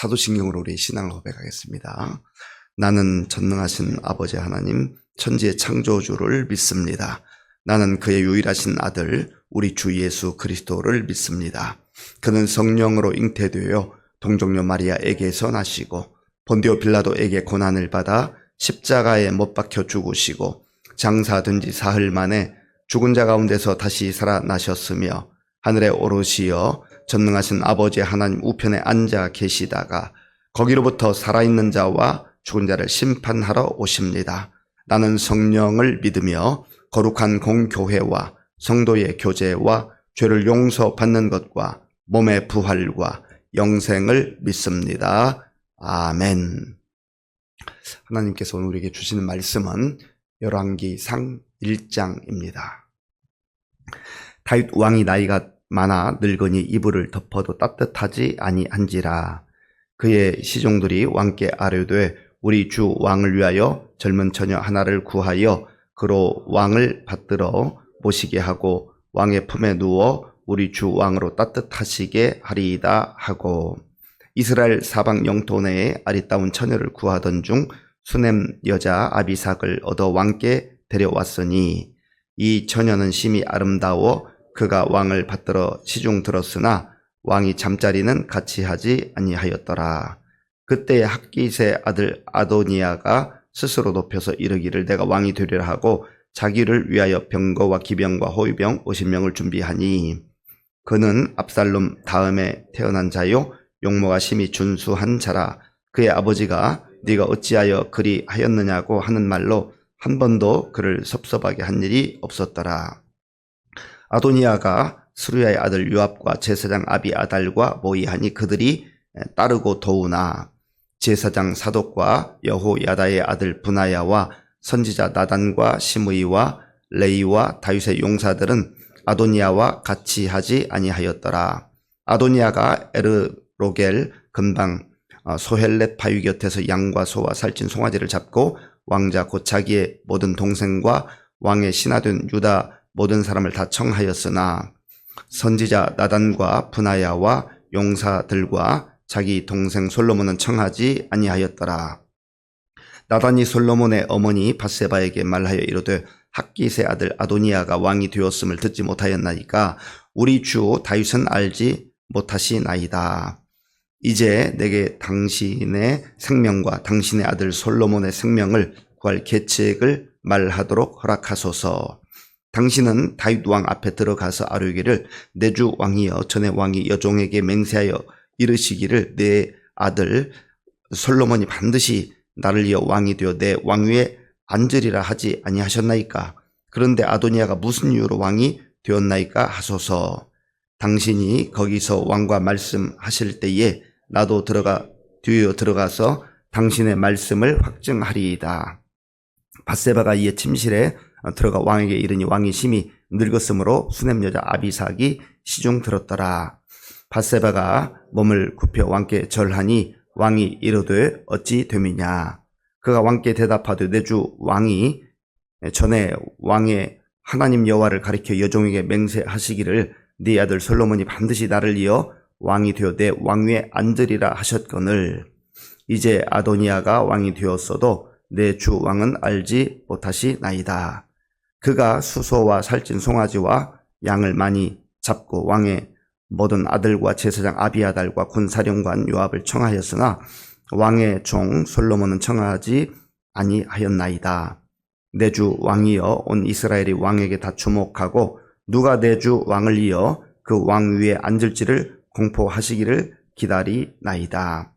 사도신경으로 우리 신앙을 고백하겠습니다. 나는 전능하신 아버지 하나님 천지의 창조주를 믿습니다. 나는 그의 유일하신 아들 우리 주 예수 그리스도를 믿습니다. 그는 성령으로 잉태되어 동정녀 마리아에게서 나시고 본디오 빌라도에게 고난을 받아 십자가에 못 박혀 죽으시고 장사된 지 사흘 만에 죽은 자 가운데서 다시 살아나셨으며 하늘에 오르시어 전능하신 아버지 하나님 우편에 앉아 계시다가 거기로부터 살아있는 자와 죽은 자를 심판하러 오십니다. 나는 성령을 믿으며 거룩한 공교회와 성도의 교제와 죄를 용서받는 것과 몸의 부활과 영생을 믿습니다. 아멘. 하나님께서 오늘 우리에게 주시는 말씀은 열왕기상 1장입니다. 다윗 왕이 나이가 많아 늙으니 이불을 덮어도 따뜻하지 아니한지라. 그의 시종들이 왕께 아뢰되 우리 주 왕을 위하여 젊은 처녀 하나를 구하여 그로 왕을 받들어 모시게 하고 왕의 품에 누워 우리 주 왕으로 따뜻하시게 하리이다 하고, 이스라엘 사방 영토 내에 아리따운 처녀를 구하던 중 수넴 여자 아비삭을 얻어 왕께 데려왔으니 이 처녀는 심히 아름다워 그가 왕을 받들어 시중 들었으나 왕이 잠자리는 같이 하지 아니하였더라. 그때 학깃의 아들 아도니아가 스스로 높여서 이르기를 내가 왕이 되리라 하고 자기를 위하여 병거와 기병과 호위병 50명을 준비하니, 그는 압살롬 다음에 태어난 자요 용모가 심히 준수한 자라. 그의 아버지가 네가 어찌하여 그리 하였느냐고 하는 말로 한 번도 그를 섭섭하게 한 일이 없었더라. 아도니아가 스루야의 아들 요압과 제사장 아비아달과 모의하니 그들이 따르고 도우나 제사장 사독과 여호야다의 아들 브나야와 선지자 나단과 시므이와 레이와 다윗의 용사들은 아도니아와 같이 하지 아니하였더라. 아도니아가 에르로겔 근방 소헬렛 바위 곁에서 양과 소와 살찐 송아지를 잡고 왕자 곧 자기의 모든 동생과 왕의 신하된 유다 모든 사람을 다 청하였으나 선지자 나단과 브나야와 용사들과 자기 동생 솔로몬은 청하지 아니하였더라. 나단이 솔로몬의 어머니 밧세바에게 말하여 이르되 학깃의 아들 아도니아가 왕이 되었음을 듣지 못하였나이까 우리 주 다윗은 알지 못하시나이다. 이제 내게 당신의 생명과 당신의 아들 솔로몬의 생명을 구할 계책을 말하도록 허락하소서. 당신은 다윗 왕 앞에 들어가서 아뢰기를 내 주 왕이여 전에 왕이 여종에게 맹세하여 이르시기를 내 아들 솔로몬이 반드시 나를 이어 왕이 되어 내 왕위에 앉으리라 하지 아니하셨나이까. 그런데 아도니아가 무슨 이유로 왕이 되었나이까 하소서. 당신이 거기서 왕과 말씀하실 때에 나도 뒤에 들어가서 당신의 말씀을 확증하리이다. 밧세바가 이에 침실에 들어가 왕에게 이르니 왕이 심히 늙었으므로 수넴 여자 아비삭이 시중 들었더라. 밧세바가 몸을 굽혀 왕께 절하니 왕이 이르되 어찌 됨이냐. 그가 왕께 대답하되 내 주 왕이 전에 왕의 하나님 여호와를 가리켜 여종에게 맹세하시기를 네 아들 솔로몬이 반드시 나를 이어 왕이 되어 내 왕위에 앉으리라 하셨거늘 이제 아도니아가 왕이 되었어도 내 주 왕은 알지 못하시나이다. 그가 수소와 살찐 송아지와 양을 많이 잡고 왕의 모든 아들과 제사장 아비아달과 군사령관 요압을 청하였으나 왕의 종 솔로몬은 청하지 아니하였나이다. 내 주 왕이여 온 이스라엘이 왕에게 다 주목하고 누가 내 주 왕을 이어 그 왕 위에 앉을지를 공포하시기를 기다리나이다.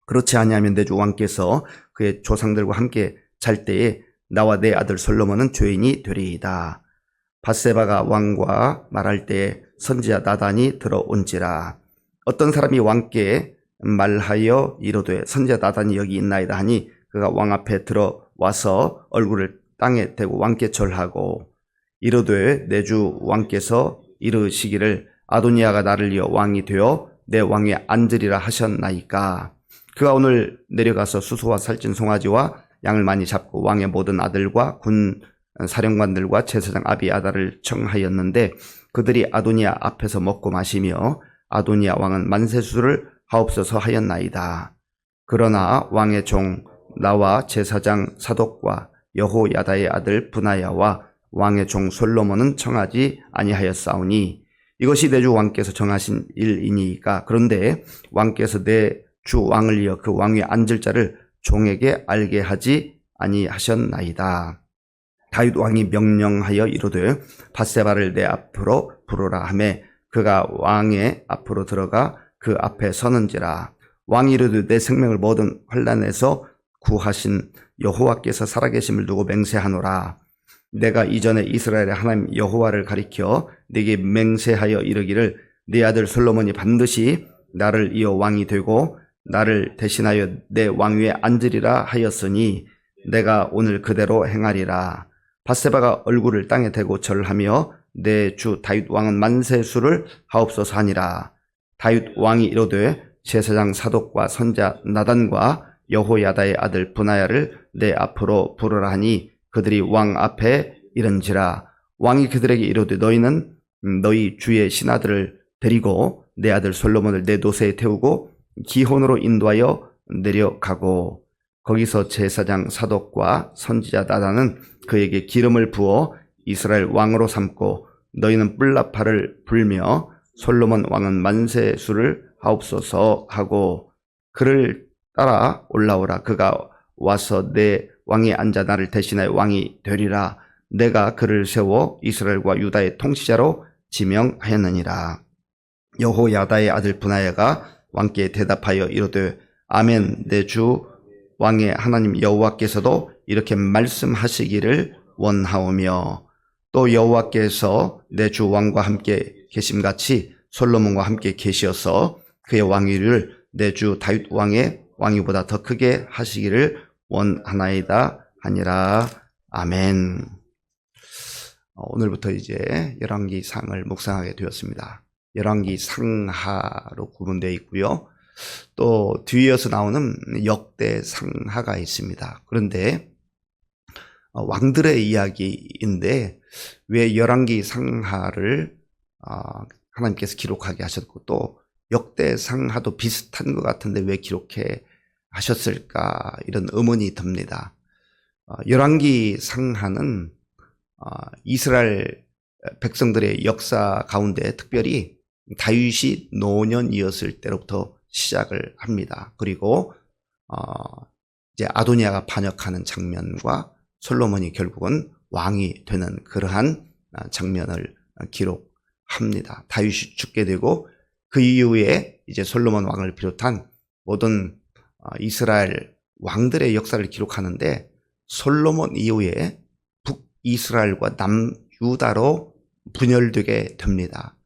그렇지 아니하면 내 주 왕께서 그의 조상들과 함께 잘 때에 나와 내 아들 솔로몬은 죄인이 되리이다. 밧세바가 왕과 말할 때에 선지자 나단이 들어온지라. 어떤 사람이 왕께 말하여 이르되 선지자 나단이 여기 있나이다 하니 그가 왕 앞에 들어와서 얼굴을 땅에 대고 왕께 절하고 이르되 내 주 왕께서 이르시기를 아도니아가 나를 이어 왕이 되어 내 왕위에 앉으리라 하셨나이까. 그가 오늘 내려가서 수소와 살찐 송아지와 양을 많이 잡고 왕의 모든 아들과 군 사령관들과 제사장 아비아달을 청하였는데 그들이 아도니아 앞에서 먹고 마시며 아도니아 왕은 만세수를 하옵소서 하였나이다. 그러나 왕의 종 나와 제사장 사독과 여호야다의 아들 브나야와 왕의 종 솔로몬은 청하지 아니하였사오니 이것이 내 주 왕께서 정하신 일이니이까. 그런데 왕께서 내 주 왕을 이어 그 왕 위에 앉을 자를 종에게 알게 하지 아니하셨나이다. 다윗 왕이 명령하여 이르되 밧세바를 내 앞으로 부르라 하매 그가 왕의 앞으로 들어가 그 앞에 서는지라. 왕이 이르되 내 생명을 모든 환난에서 구하신 여호와께서 살아계심을 두고 맹세하노라. 내가 이전에 이스라엘의 하나님 여호와를 가리켜 네게 맹세하여 이르기를 네 아들 솔로몬이 반드시 나를 이어 왕이 되고 나를 대신하여 내 왕위에 앉으리라 하였으니 내가 오늘 그대로 행하리라. 밧세바가 얼굴을 땅에 대고 절하며 내 주 다윗 왕은 만세수를 하옵소서 하니라. 다윗 왕이 이르되 제사장 사독과 선자 나단과 여호야다의 아들 브나야를 내 앞으로 부르라 하니 그들이 왕 앞에 이른지라. 왕이 그들에게 이르되 너희는 너희 주의 신하들을 데리고 내 아들 솔로몬을 내 노새에 태우고 기혼으로 인도하여 내려가고 거기서 제사장 사독과 선지자 나단은 그에게 기름을 부어 이스라엘 왕으로 삼고 너희는 뿔나팔을 불며 솔로몬 왕은 만세수를 하옵소서 하고 그를 따라 올라오라. 그가 와서 내 왕에 앉아 나를 대신하여 왕이 되리라. 내가 그를 세워 이스라엘과 유다의 통치자로 지명하였느니라. 여호야다의 아들 브나야가 왕께 대답하여 이르되 아멘. 내 주 왕의 하나님 여호와께서도 이렇게 말씀하시기를 원하오며 또 여호와께서 내 주 왕과 함께 계심같이 솔로몬과 함께 계시어서 그의 왕위를 내 주 다윗 왕의 왕위보다 더 크게 하시기를 원하나이다 하니라. 아멘. 오늘부터 이제 열왕기상을 묵상하게 되었습니다. 열왕기 상하로 구분되어 있고요. 또 뒤이어서 나오는 역대상하가 있습니다. 그런데 왕들의 이야기인데 왜 열왕기 상하를 하나님께서 기록하게 하셨고 또 역대상하도 비슷한 것 같은데 왜 기록해 하셨을까 이런 의문이 듭니다. 열왕기 상하는 이스라엘 백성들의 역사 가운데 특별히 다윗이 노년이었을 때로부터 시작을 합니다. 그리고 이제 아도니아가 반역하는 장면과 솔로몬이 결국은 왕이 되는 그러한 장면을 기록합니다. 다윗이 죽게 되고 그 이후에 이제 솔로몬 왕을 비롯한 모든 이스라엘 왕들의 역사를 기록하는데 솔로몬 이후에 북이스라엘과 남유다로 분열되게 됩니다.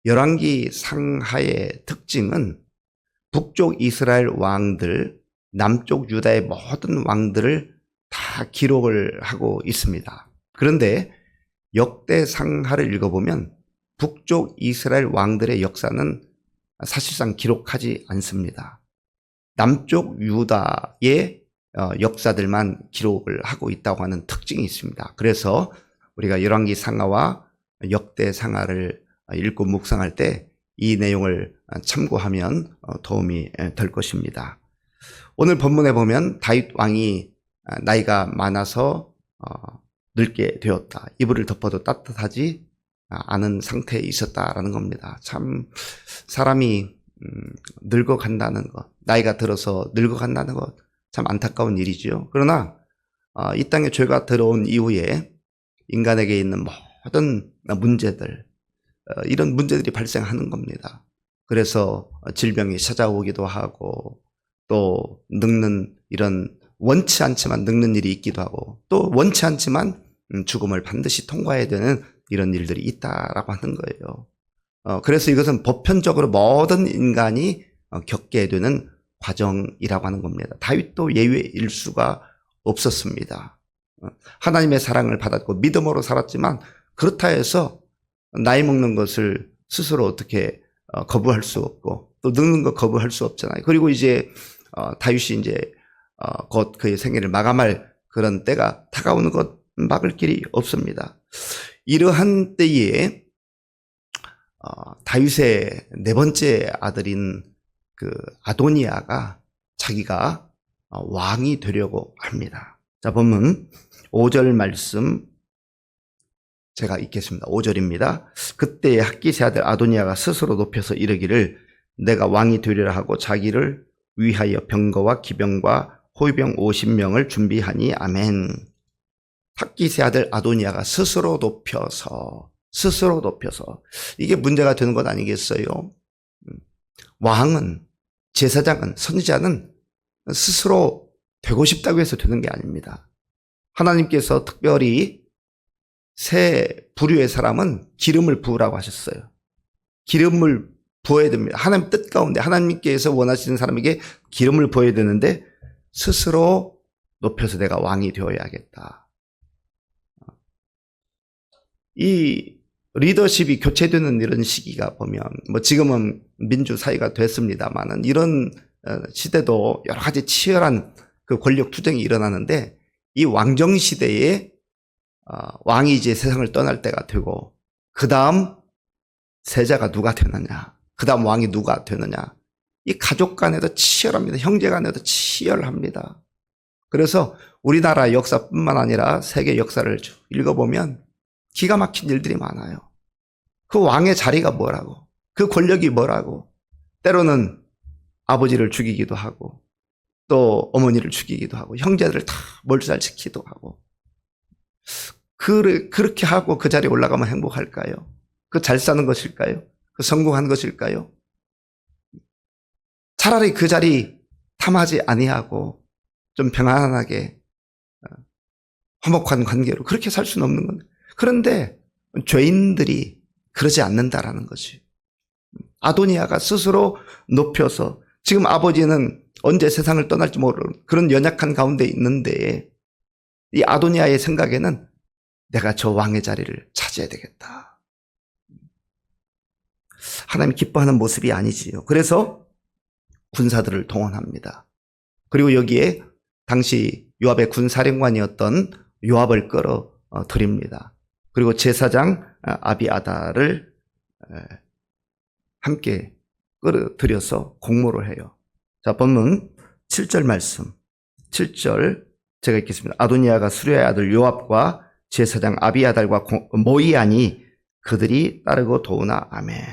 열왕기 상하의 특징은 북쪽 이스라엘 왕들, 남쪽 유다의 모든 왕들을 다 기록을 하고 있습니다. 그런데 역대상하를 읽어보면 북쪽 이스라엘 왕들의 역사는 사실상 기록하지 않습니다. 남쪽 유다의 역사들만 기록을 하고 있다고 하는 특징이 있습니다. 그래서 우리가 열왕기 상하와 역대상하를 읽고 묵상할 때 이 내용을 참고하면 도움이 될 것입니다. 오늘 본문에 보면 다윗 왕이 나이가 많아서 늙게 되었다. 이불을 덮어도 따뜻하지 않은 상태에 있었다라는 겁니다. 참 사람이 늙어간다는 것, 나이가 들어서 늙어간다는 것 참 안타까운 일이죠. 그러나 이 땅에 죄가 들어온 이후에 인간에게 있는 모든 문제들, 이런 문제들이 발생하는 겁니다. 그래서 질병이 찾아오기도 하고 또 늙는 이런 원치 않지만 늙는 일이 있기도 하고 또 원치 않지만 죽음을 반드시 통과해야 되는 이런 일들이 있다라고 하는 거예요. 그래서 이것은 보편적으로 모든 인간이 겪게 되는 과정이라고 하는 겁니다. 다윗도 예외일 수가 없었습니다. 하나님의 사랑을 받았고 믿음으로 살았지만 그렇다 해서 나이 먹는 것을 스스로 어떻게 거부할 수 없고 또 늙는 거 거부할 수 없잖아요. 그리고 이제 다윗이 이제 곧 그의 생애를 마감할 그런 때가 다가오는 것 막을 길이 없습니다. 이러한 때에 다윗의 네 번째 아들인 그 아도니아가 자기가 왕이 되려고 합니다. 자, 본문 5절 말씀 제가 읽겠습니다. 5절입니다. 그때에 학기세 아들 아도니아가 스스로 높여서 이르기를 내가 왕이 되리라 하고 자기를 위하여 병거와 기병과 호위병 50명을 준비하니 아멘. 학기세 아들 아도니아가 스스로 높여서 이게 문제가 되는 것 아니겠어요? 왕은, 제사장은, 선지자는 스스로 되고 싶다고 해서 되는 게 아닙니다. 하나님께서 특별히 새 부류의 사람은 기름을 부으라고 하셨어요. 기름을 부어야 됩니다. 하나님 뜻 가운데 하나님께서 원하시는 사람에게 기름을 부어야 되는데 스스로 높여서 내가 왕이 되어야겠다. 이 리더십이 교체되는 이런 시기가 보면 뭐 지금은 민주사회가 됐습니다만은 이런 시대도 여러 가지 치열한 그 권력 투쟁이 일어나는데 이 왕정시대에 왕이 이제 세상을 떠날 때가 되고 그 다음 세자가 누가 되느냐, 그 다음 왕이 누가 되느냐, 이 가족 간에도 치열합니다. 형제 간에도 치열합니다. 그래서 우리나라 역사뿐만 아니라 세계 역사를 쭉 읽어보면 기가 막힌 일들이 많아요. 그 왕의 자리가 뭐라고, 그 권력이 뭐라고, 때로는 아버지를 죽이기도 하고 또 어머니를 죽이기도 하고 형제들을 다 몰살시키기도 하고, 그렇게 하고 그 자리에 올라가면 행복할까요? 그 잘 사는 것일까요? 그 성공한 것일까요? 차라리 그 자리 탐하지 아니하고 좀 평안하게 화목한 관계로 그렇게 살 수는 없는 건데, 그런데 죄인들이 그러지 않는다라는 거지. 아도니아가 스스로 높여서, 지금 아버지는 언제 세상을 떠날지 모르는 그런 연약한 가운데 있는데 이 아도니아의 생각에는 내가 저 왕의 자리를 차지해야 되겠다. 하나님 기뻐하는 모습이 아니지요. 그래서 군사들을 동원합니다. 그리고 여기에 당시 요압의 군사령관이었던 요압을 끌어들입니다. 그리고 제사장 아비아다를 함께 끌어들여서 공모를 해요. 자, 본문 7절 말씀. 7절 제가 읽겠습니다. 아도니아가 수리아의 아들 요압과 제사장 아비아달과 모이하니 그들이 따르고 도우나 아멘.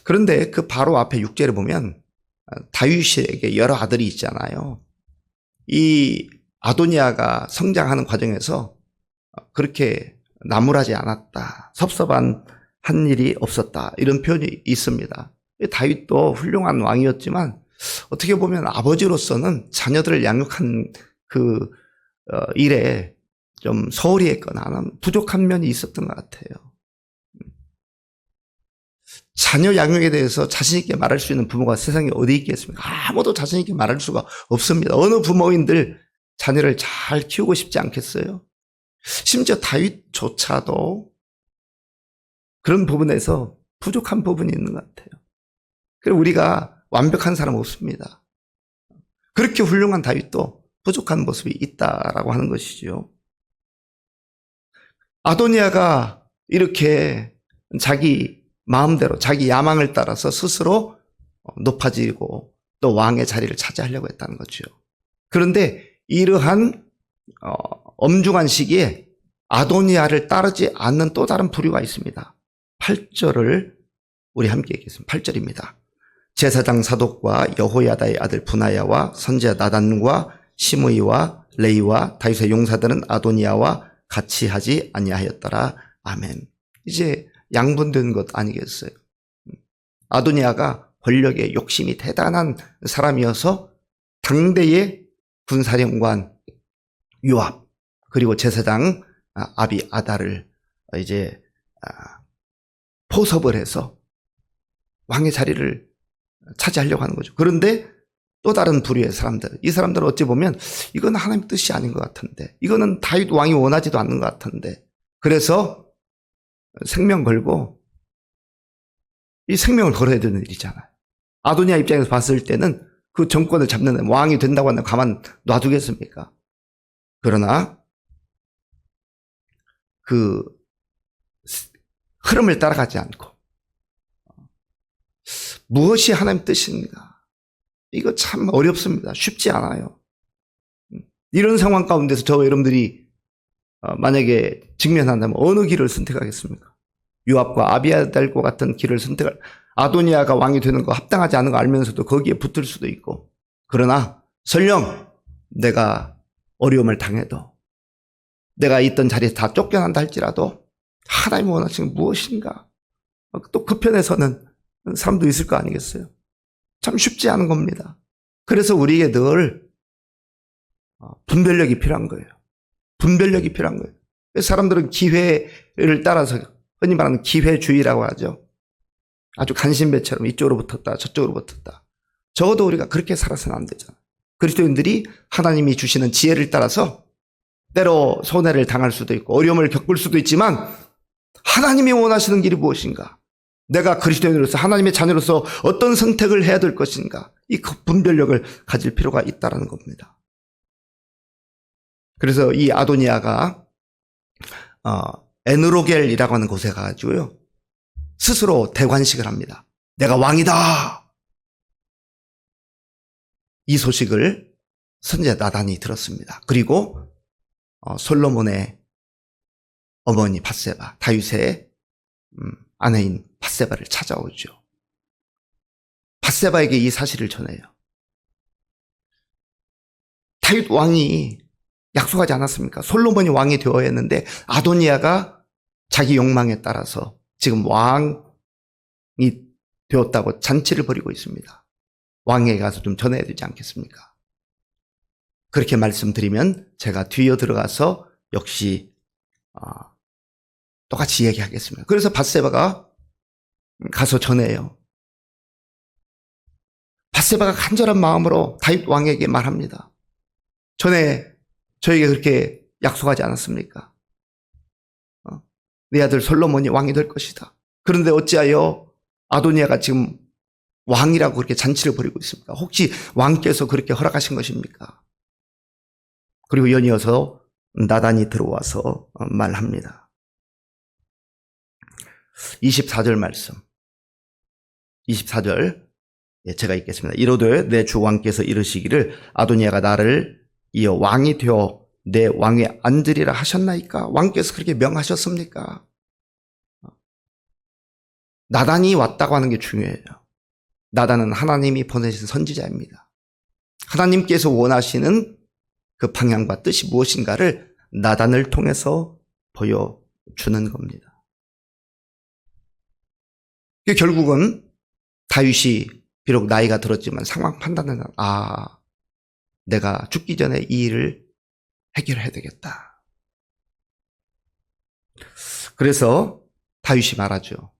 그런데 그 바로 앞에 6절에 보면 다윗에게 여러 아들이 있잖아요. 이 아도니아가 성장하는 과정에서 그렇게 나무라지 않았다, 섭섭한 한 일이 없었다, 이런 표현이 있습니다. 다윗도 훌륭한 왕이었지만 어떻게 보면 아버지로서는 자녀들을 양육한 그 일에 좀 소홀히 했거나 부족한 면이 있었던 것 같아요. 자녀 양육에 대해서 자신 있게 말할 수 있는 부모가 세상에 어디 있겠습니까? 아무도 자신 있게 말할 수가 없습니다. 어느 부모인들 자녀를 잘 키우고 싶지 않겠어요? 심지어 다윗조차도 그런 부분에서 부족한 부분이 있는 것 같아요. 그리고 우리가 완벽한 사람 없습니다. 그렇게 훌륭한 다윗도 부족한 모습이 있다라고 하는 것이죠. 아도니아가 이렇게 자기 마음대로 자기 야망을 따라서 스스로 높아지고 또 왕의 자리를 차지하려고 했다는 거죠. 그런데 이러한 엄중한 시기에 아도니아를 따르지 않는 또 다른 부류가 있습니다. 8절을 우리 함께 읽겠습니다. 8절입니다. 제사장 사독과 여호야다의 아들 분하야와 선지자 나단과 시므이와 레이와 다윗의 용사들은 아도니아와 같이 하지 아니하였더라. 아멘. 이제 양분된 것 아니겠어요? 아도니아가 권력에 욕심이 대단한 사람이어서 당대의 군사령관 요압 그리고 제사장 아비아다를 이제 포섭을 해서 왕의 자리를 차지하려고 하는 거죠. 그런데 또 다른 부류의 사람들, 이 사람들은 어찌 보면 이건 하나님 뜻이 아닌 것 같은데, 이거는 다윗 왕이 원하지도 않는 것 같은데, 그래서 생명 걸고, 이 생명을 걸어야 되는 일이잖아요. 아도니아 입장에서 봤을 때는 그 정권을 잡는 왕이 된다고 하면 가만 놔두겠습니까? 그러나 그 흐름을 따라가지 않고 무엇이 하나님 뜻인가? 이거 참 어렵습니다. 쉽지 않아요. 이런 상황 가운데서 저와 여러분들이 만약에 직면한다면 어느 길을 선택하겠습니까? 요압과 아비아달과 같은 길을 선택할, 아도니아가 왕이 되는 거 합당하지 않은 거 알면서도 거기에 붙을 수도 있고, 그러나 설령 내가 어려움을 당해도, 내가 있던 자리에서 다 쫓겨난다 할지라도 하나님이 원하시는 무엇인가? 또 그 편에 서는 사람도 있을 거 아니겠어요? 참 쉽지 않은 겁니다. 그래서 우리에게 늘 분별력이 필요한 거예요. 분별력이 필요한 거예요. 사람들은 기회를 따라서 흔히 말하는 기회주의라고 하죠. 아주 간신배처럼 이쪽으로 붙었다 저쪽으로 붙었다. 적어도 우리가 그렇게 살아서는 안 되잖아요. 그리스도인들이 하나님이 주시는 지혜를 따라서 때로 손해를 당할 수도 있고 어려움을 겪을 수도 있지만 하나님이 원하시는 길이 무엇인가? 내가 그리스도인으로서 하나님의 자녀로서 어떤 선택을 해야 될 것인가? 이 분별력을 가질 필요가 있다는 겁니다. 그래서 이 아도니아가 에누로겔이라고 하는 곳에 가가지고요 스스로 대관식을 합니다. 내가 왕이다. 이 소식을 선지자 나단이 들었습니다. 그리고 솔로몬의 어머니 밧세바, 다윗의 아내인 밧세바를 찾아오죠. 밧세바에게 이 사실을 전해요. 다윗 왕이 약속하지 않았습니까? 솔로몬이 왕이 되어야 했는데 아도니아가 자기 욕망에 따라서 지금 왕이 되었다고 잔치를 벌이고 있습니다. 왕에게 가서 좀 전해야 되지 않겠습니까? 그렇게 말씀드리면 제가 뒤에 들어가서 역시 똑같이 얘기하겠습니다. 그래서 밧세바가 가서 전해요. 밧세바가 간절한 마음으로 다윗 왕에게 말합니다. 전에 저에게 그렇게 약속하지 않았습니까? 내 아들 솔로몬이 왕이 될 것이다. 그런데 어찌하여 아도니아가 지금 왕이라고 그렇게 잔치를 벌이고 있습니까? 혹시 왕께서 그렇게 허락하신 것입니까? 그리고 연이어서 나단이 들어와서 말합니다. 24절 말씀. 24절 제가 읽겠습니다. 이로되 내 주 왕께서 이르시기를 아도니아가 나를 이어 왕이 되어 내 왕에 앉으리라 하셨나이까? 왕께서 그렇게 명하셨습니까? 나단이 왔다고 하는 게 중요해요. 나단은 하나님이 보내신 선지자입니다. 하나님께서 원하시는 그 방향과 뜻이 무엇인가를 나단을 통해서 보여주는 겁니다. 결국은 다윗이 비록 나이가 들었지만 상황 판단은 내가 죽기 전에 이 일을 해결해야 되겠다. 그래서 다윗이 말하죠.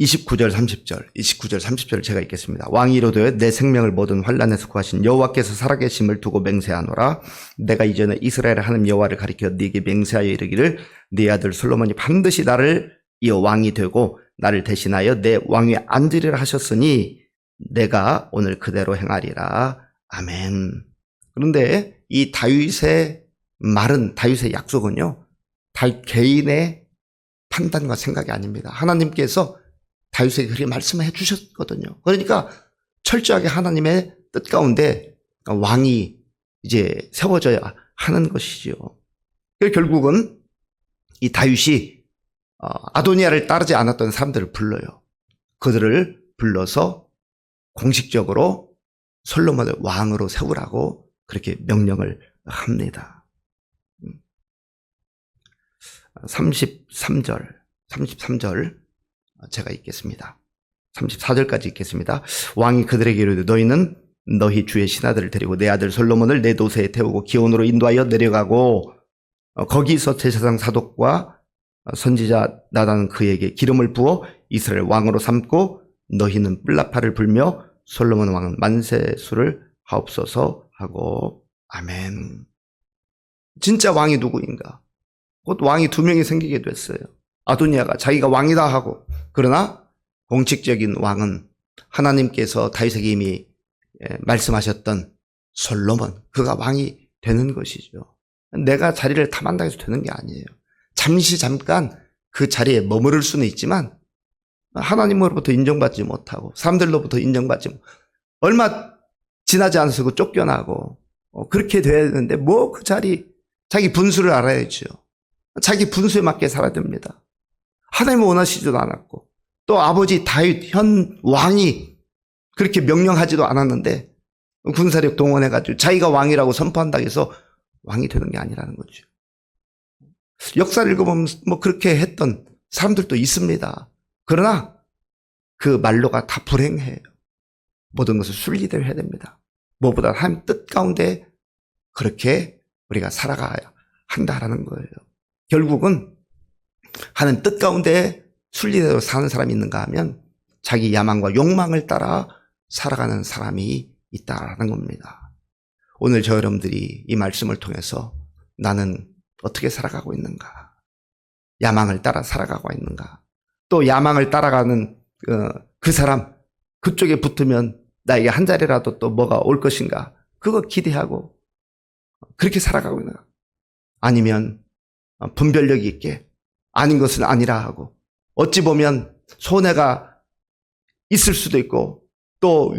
29절 30절 제가 읽겠습니다. 왕이 이르되 내 생명을 모든 환난에서 구하신 여호와께서 살아계심을 두고 맹세하노라. 내가 이전에 이스라엘의 하나님 여호와를 가리켜 네게 맹세하여 이르기를 네 아들 솔로몬이 반드시 나를 이어 왕이 되고 나를 대신하여 내 왕위에 앉으리라 하셨으니 내가 오늘 그대로 행하리라. 아멘. 그런데 이 다윗의 말은, 다윗의 약속은요, 다윗 개인의 판단과 생각이 아닙니다. 하나님께서 다윗에게 그렇게 말씀을 해주셨거든요. 그러니까 철저하게 하나님의 뜻 가운데 왕이 이제 세워져야 하는 것이죠. 결국은 이 다윗이 아도니아를 따르지 않았던 사람들을 불러요. 그들을 불러서 공식적으로 솔로몬을 왕으로 세우라고 그렇게 명령을 합니다. 33절 제가 읽겠습니다. 34절까지 읽겠습니다. 왕이 그들에게 이르되 너희는 너희 주의 신하들을 데리고 내 아들 솔로몬을 내 도세에 태우고 기온으로 인도하여 내려가고 거기서 제사장 사독과 선지자 나단은 그에게 기름을 부어 이스라엘 왕으로 삼고 너희는 뿔나파를 불며 솔로몬 왕은 만세수를 하옵소서 하고. 아멘. 진짜 왕이 누구인가? 곧 왕이 두 명이 생기게 됐어요. 아도니아가 자기가 왕이다 하고, 그러나 공식적인 왕은 하나님께서 다윗에게 이미 말씀하셨던 솔로몬, 그가 왕이 되는 것이죠. 내가 자리를 탐한다 해서 되는 게 아니에요. 잠깐 그 자리에 머무를 수는 있지만 하나님으로부터 인정받지 못하고 사람들로부터 인정받지 못하고 얼마 지나지 않아서 그 쫓겨나고 그렇게 돼야 되는데 뭐 그 자리 자기 분수를 알아야죠. 자기 분수에 맞게 살아야 됩니다. 하나님은 원하시지도 않았고 또 아버지 다윗 현 왕이 그렇게 명령하지도 않았는데 군사력 동원해가지고 자기가 왕이라고 선포한다고 해서 왕이 되는 게 아니라는 거죠. 역사를 읽어보면 뭐 그렇게 했던 사람들도 있습니다. 그러나 그 말로가 다 불행해요. 모든 것을 순리대로 해야 됩니다. 무엇보다 하나님 뜻 가운데 그렇게 우리가 살아가야 한다라는 거예요. 결국은 하나님 뜻 가운데 순리대로 사는 사람이 있는가 하면 자기 야망과 욕망을 따라 살아가는 사람이 있다라는 겁니다. 오늘 저 여러분들이 이 말씀을 통해서 나는 어떻게 살아가고 있는가? 야망을 따라 살아가고 있는가? 또 야망을 따라가는 그 사람 그쪽에 붙으면 나에게 한 자리라도 또 뭐가 올 것인가? 그거 기대하고 그렇게 살아가고 있는가? 아니면 분별력 있게 아닌 것은 아니라 하고 어찌 보면 손해가 있을 수도 있고 또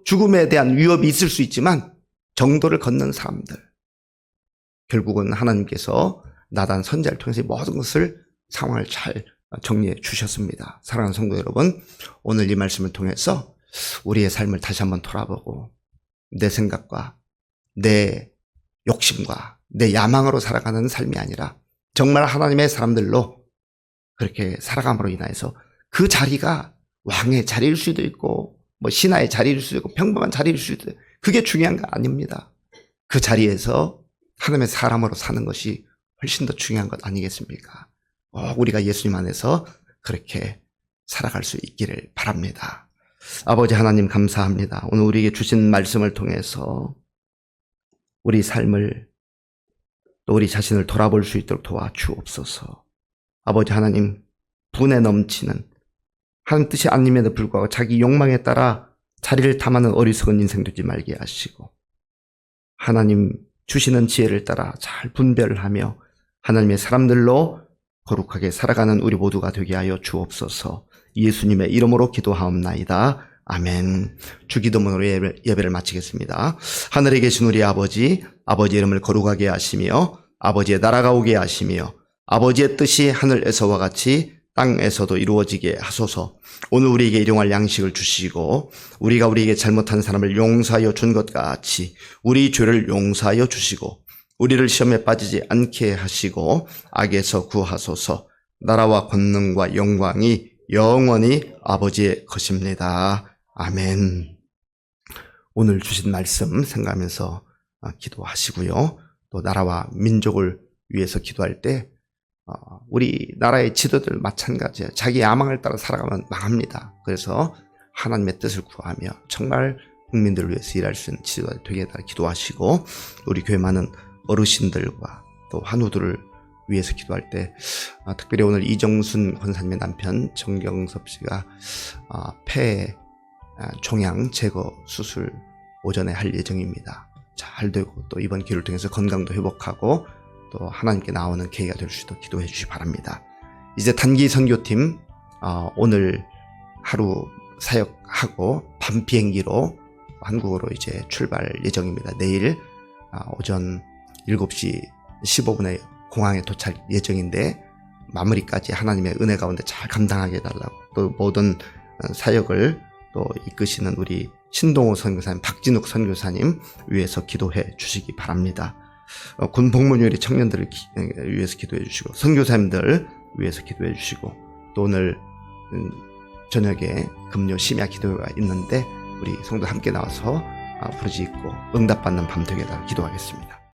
죽음에 대한 위협이 있을 수 있지만 정도를 걷는 사람들 결국은 하나님께서 나단 선지자를 통해서 모든 것을 상황을 잘 정리해 주셨습니다. 사랑하는 성도 여러분, 오늘 이 말씀을 통해서 우리의 삶을 다시 한번 돌아보고 내 생각과 내 욕심과 내 야망으로 살아가는 삶이 아니라 정말 하나님의 사람들로 그렇게 살아감으로 인해서 그 자리가 왕의 자리일 수도 있고 뭐 신하의 자리일 수도 있고 평범한 자리일 수도 있고 그게 중요한 거 아닙니다. 그 자리에서 하나님의 사람으로 사는 것이 훨씬 더 중요한 것 아니겠습니까? 우리가 예수님 안에서 그렇게 살아갈 수 있기를 바랍니다. 아버지 하나님 감사합니다. 오늘 우리에게 주신 말씀을 통해서 우리 삶을 또 우리 자신을 돌아볼 수 있도록 도와주옵소서. 아버지 하나님 분에 넘치는 하나님 뜻이 아님에도 불구하고 자기 욕망에 따라 자리를 탐하는 어리석은 인생 되지 말게 하시고 하나님 주시는 지혜를 따라 잘 분별하며 하나님의 사람들로 거룩하게 살아가는 우리 모두가 되게 하여 주옵소서. 예수님의 이름으로 기도하옵나이다. 아멘. 주기도문으로 예배를 마치겠습니다. 하늘에 계신 우리 아버지, 아버지의 이름을 거룩하게 하시며 아버지의 나라가 오게 하시며 아버지의 뜻이 하늘에서와 같이 땅에서도 이루어지게 하소서. 오늘 우리에게 일용할 양식을 주시고 우리가 우리에게 잘못한 사람을 용서하여 준 것 같이 우리 죄를 용서하여 주시고 우리를 시험에 빠지지 않게 하시고 악에서 구하소서. 나라와 권능과 영광이 영원히 아버지의 것입니다. 아멘. 오늘 주신 말씀 생각하면서 기도하시고요. 또 나라와 민족을 위해서 기도할 때 우리 나라의 지도들 마찬가지예요. 자기 야망을 따라 살아가면 망합니다. 그래서 하나님의 뜻을 구하며 정말 국민들을 위해서 일할 수 있는 지도자 되게 달라 기도하시고 우리 교회 많은 어르신들과 또 환우들을 위해서 기도할 때 특별히 오늘 이정순 권사님의 남편 정경섭 씨가 폐 종양 제거 수술 오전에 할 예정입니다. 잘 되고 또 이번 기회를 통해서 건강도 회복하고 또 하나님께 나오는 계기가 될 수 있도록 기도해 주시기 바랍니다. 이제 단기 선교팀 오늘 하루 사역하고 밤 비행기로 한국으로 이제 출발 예정입니다. 내일 오전 7시 15분에 공항에 도착 예정인데 마무리까지 하나님의 은혜 가운데 잘 감당하게 해달라고 또 모든 사역을 또 이끄시는 우리 신동호 선교사님, 박진욱 선교사님 위해서 기도해 주시기 바랍니다. 군 복무요리 청년들을 위해서 기도해 주시고 선교사님들 위해서 기도해 주시고 또 오늘 저녁에 금요 심야 기도가 있는데 우리 성도 함께 나와서 부르짖고 응답받는 밤 되게 해달라 기도하겠습니다.